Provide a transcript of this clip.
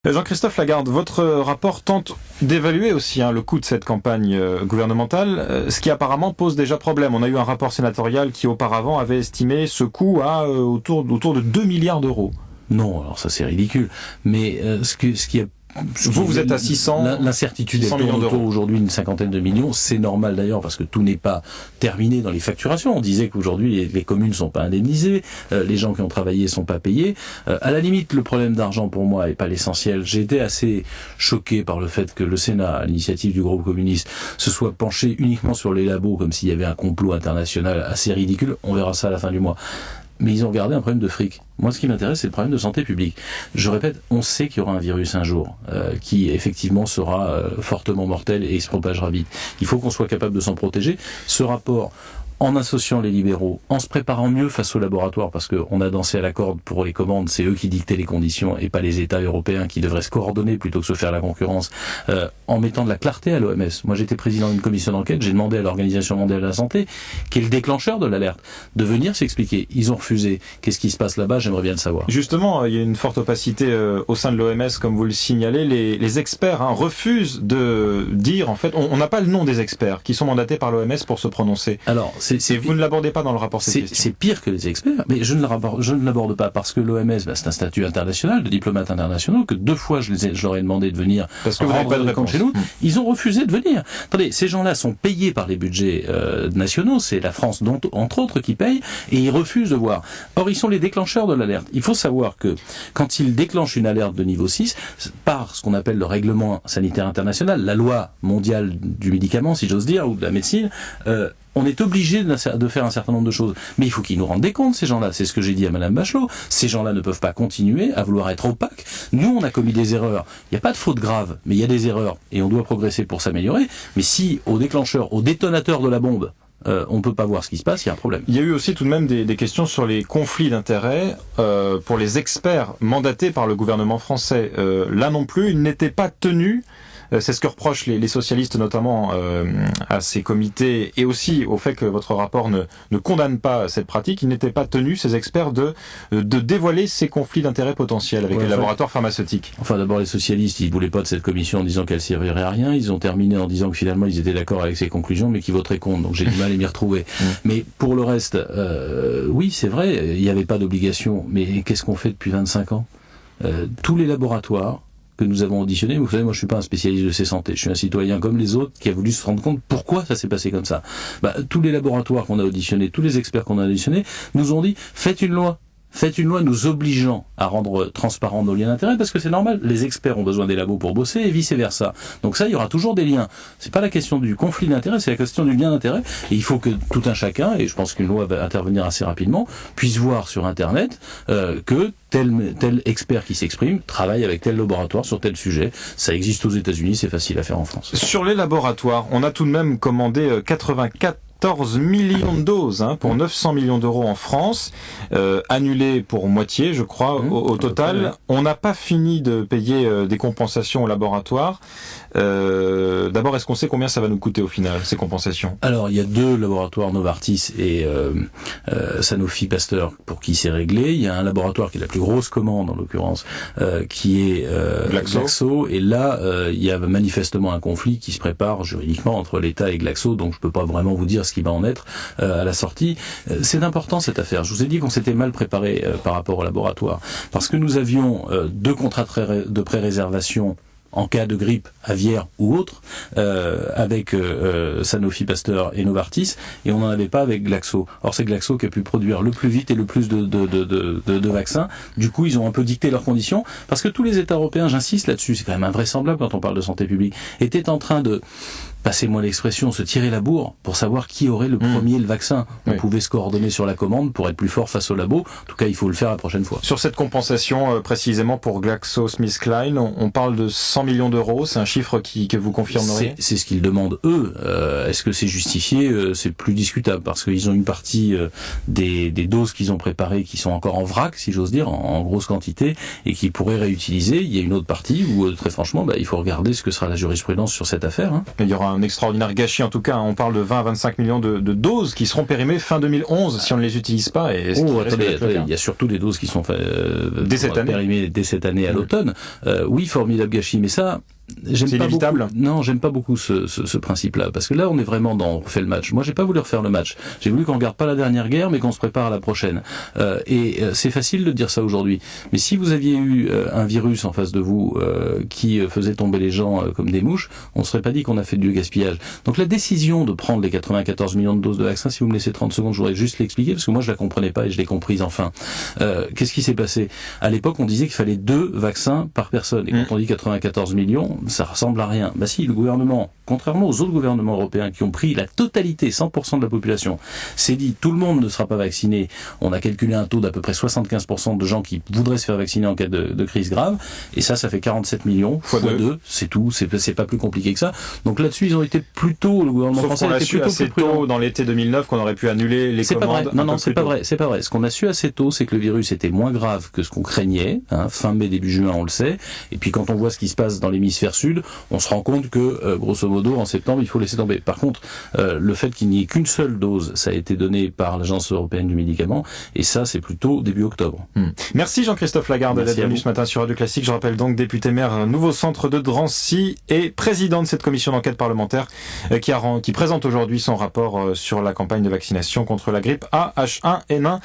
Jean-Christophe Lagarde, votre rapport tente d'évaluer aussi le coût de cette campagne gouvernementale, ce qui apparemment pose déjà problème. On a eu un rapport sénatorial qui auparavant avait estimé ce coût à autour de 2 milliards d'euros. Non, alors ça c'est ridicule. Mais ce qui a vous êtes à 600. L'incertitude est autour aujourd'hui d'une 50aine de millions. C'est normal d'ailleurs parce que tout n'est pas terminé dans les facturations. On disait qu'aujourd'hui les communes ne sont pas indemnisées, les gens qui ont travaillé ne sont pas payés. À la limite, le problème d'argent pour moi n'est pas l'essentiel. J'ai été assez choqué par le fait que le Sénat, à l'initiative du groupe communiste, se soit penché uniquement sur les labos comme s'il y avait un complot international assez ridicule. On verra ça à la fin du mois. Mais ils ont gardé un problème de fric. Moi, ce qui m'intéresse, c'est le problème de santé publique. Je répète, on sait qu'il y aura un virus un jour, qui effectivement sera fortement mortel et se propagera vite. Il faut qu'on soit capable de s'en protéger. Ce rapport, en associant les libéraux, en se préparant mieux face aux laboratoires, parce qu'on a dansé à la corde pour les commandes, c'est eux qui dictaient les conditions et pas les États européens qui devraient se coordonner plutôt que se faire la concurrence, en mettant de la clarté à l'OMS. Moi j'étais président d'une commission d'enquête, j'ai demandé à l'Organisation mondiale de la santé, qui est le déclencheur de l'alerte, de venir s'expliquer. Ils ont refusé. Qu'est-ce qui se passe là-bas? J'aimerais bien le savoir. Justement, il y a une forte opacité au sein de l'OMS, comme vous le signalez. Les experts refusent de dire, en fait, on n'a pas le nom des experts qui sont mandatés par l'OMS pour se prononcer. Alors, vous ne l'abordez pas dans le rapport cette question. C'est pire que les experts, mais je ne l'aborde pas parce que l'OMS, c'est un statut international de diplomates internationaux, que 2 fois je leur ai demandé de venir parce que vous n'avez pas de réponse chez nous. Ils ont refusé de venir. Attendez, ces gens-là sont payés par les budgets nationaux, c'est la France entre autres qui paye, et ils refusent de voir. Or, ils sont les déclencheurs de l'alerte. Il faut savoir que quand ils déclenchent une alerte de niveau 6, par ce qu'on appelle le règlement sanitaire international, la loi mondiale du médicament, si j'ose dire, ou de la médecine, on est obligé de faire un certain nombre de choses. Mais il faut qu'ils nous rendent des comptes, ces gens-là. C'est ce que j'ai dit à Madame Bachelot. Ces gens-là ne peuvent pas continuer à vouloir être opaques. Nous, on a commis des erreurs. Il n'y a pas de faute grave, mais il y a des erreurs. Et on doit progresser pour s'améliorer. Mais si, au déclencheur, au détonateur de la bombe, on ne peut pas voir ce qui se passe, il y a un problème. Il y a eu aussi tout de même des questions sur les conflits d'intérêts pour les experts mandatés par le gouvernement français. Là non plus, ils n'étaient pas tenus. C'est ce que reprochent les socialistes notamment à ces comités et aussi au fait que votre rapport ne condamne pas cette pratique. Ils n'étaient pas tenus, ces experts, de dévoiler ces conflits d'intérêts potentiels avec les laboratoires pharmaceutiques. Enfin, d'abord, les socialistes, ils voulaient pas de cette commission en disant qu'elle servirait à rien. Ils ont terminé en disant que finalement, ils étaient d'accord avec ses conclusions, mais qu'ils voteraient contre. Donc, j'ai du mal à m'y retrouver. Mais pour le reste, oui, c'est vrai, il n'y avait pas d'obligation. Mais qu'est-ce qu'on fait depuis 25 ans? Tous les laboratoires que nous avons auditionné, vous savez, moi je suis pas un spécialiste de ces santé, je suis un citoyen comme les autres qui a voulu se rendre compte pourquoi ça s'est passé comme ça. Tous les laboratoires qu'on a auditionnés, tous les experts qu'on a auditionnés, nous ont dit faites une loi nous obligeant à rendre transparents nos liens d'intérêt, parce que c'est normal, les experts ont besoin des labos pour bosser et vice versa. Donc ça, il y aura toujours des liens. C'est pas la question du conflit d'intérêt, c'est la question du lien d'intérêt. Et il faut que tout un chacun, et je pense qu'une loi va intervenir assez rapidement, puisse voir sur Internet que tel expert qui s'exprime travaille avec tel laboratoire sur tel sujet. Ça existe aux États-Unis, c'est facile à faire en France. Sur les laboratoires, on a tout de même commandé 14 millions de doses pour 900 millions d'euros en France, annulés pour moitié, je crois, au total. On n'a pas fini de payer des compensations au laboratoire. D'abord, est-ce qu'on sait combien ça va nous coûter au final, ces compensations? Alors, il y a 2 laboratoires, Novartis et Sanofi Pasteur, pour qui c'est réglé. Il y a un laboratoire qui est la plus grosse commande, en l'occurrence, qui est Glaxo. Et là, il y a manifestement un conflit qui se prépare juridiquement entre l'État et Glaxo, donc je peux pas vraiment vous dire ce qui va en être à la sortie. C'est important cette affaire. Je vous ai dit qu'on s'était mal préparé par rapport au laboratoire, parce que nous avions 2 contrats de pré-réservation en cas de grippe aviaire ou autre, avec Sanofi Pasteur et Novartis, et on n'en avait pas avec Glaxo. Or c'est Glaxo qui a pu produire le plus vite et le plus de vaccins. Du coup, ils ont un peu dicté leurs conditions, parce que tous les États européens, j'insiste là-dessus, c'est quand même invraisemblable quand on parle de santé publique, étaient en train de, passez-moi l'expression, se tirer la bourre pour savoir qui aurait le premier le vaccin. On pouvait se coordonner sur la commande pour être plus fort face au labo. En tout cas, il faut le faire la prochaine fois. Sur cette compensation, précisément pour GlaxoSmithKline, on parle de 100 millions d'euros. C'est un chiffre que vous confirmeriez? C'est ce qu'ils demandent eux. Est-ce que c'est justifié? C'est plus discutable, parce qu'ils ont une partie des doses qu'ils ont préparées qui sont encore en vrac, si j'ose dire, en grosse quantité, et qui pourraient réutiliser. Il y a une autre partie où, très franchement, il faut regarder ce que sera la jurisprudence sur cette affaire. Il y aura un extraordinaire gâchis en tout cas. On parle de 20 à 25 millions de doses qui seront périmées fin 2011 si on ne les utilise pas. Et attendez, il y a surtout des doses qui sont périmées dès cette année à l'automne. Oui, formidable gâchis, mais ça... C'est inévitable. Non, j'aime pas beaucoup ce principe-là, parce que là, on est vraiment on refait le match. Moi, j'ai pas voulu refaire le match. J'ai voulu qu'on regarde pas la dernière guerre, mais qu'on se prépare à la prochaine. C'est facile de dire ça aujourd'hui. Mais si vous aviez eu un virus en face de vous qui faisait tomber les gens comme des mouches, on ne serait pas dit qu'on a fait du gaspillage. Donc la décision de prendre les 94 millions de doses de vaccins, si vous me laissez 30 secondes, je voudrais juste l'expliquer, parce que moi, je la comprenais pas et je l'ai comprise enfin. Qu'est-ce qui s'est passé? À l'époque, on disait qu'il fallait 2 vaccins par personne. Et quand on dit 94 millions, ça ressemble à rien. Bah si, le gouvernement, contrairement aux autres gouvernements européens qui ont pris la totalité, 100% de la population, s'est dit tout le monde ne sera pas vacciné. On a calculé un taux d'à peu près 75% de gens qui voudraient se faire vacciner en cas de crise grave. Et ça fait 47 millions fois 2. C'est tout. C'est pas plus compliqué que ça. Donc là-dessus, ils ont été plutôt, le gouvernement français a été plutôt assez tôt dans l'été 2009 qu'on aurait pu annuler les commandes. Non, c'est pas vrai. C'est pas vrai. Ce qu'on a su assez tôt, c'est que le virus était moins grave que ce qu'on craignait. Fin mai, début juin, on le sait. Et puis quand on voit ce qui se passe dans l'hémisphère sud, on se rend compte que, grosso modo, en septembre, il faut laisser tomber. Par contre, le fait qu'il n'y ait qu'une seule dose, ça a été donné par l'Agence européenne du médicament, et ça, c'est plutôt début octobre. Merci Jean-Christophe Lagarde d'être venu ce matin sur Radio Classique. Je rappelle donc député maire Nouveau Centre de Drancy et président de cette commission d'enquête parlementaire qui présente aujourd'hui son rapport sur la campagne de vaccination contre la grippe A, H1N1.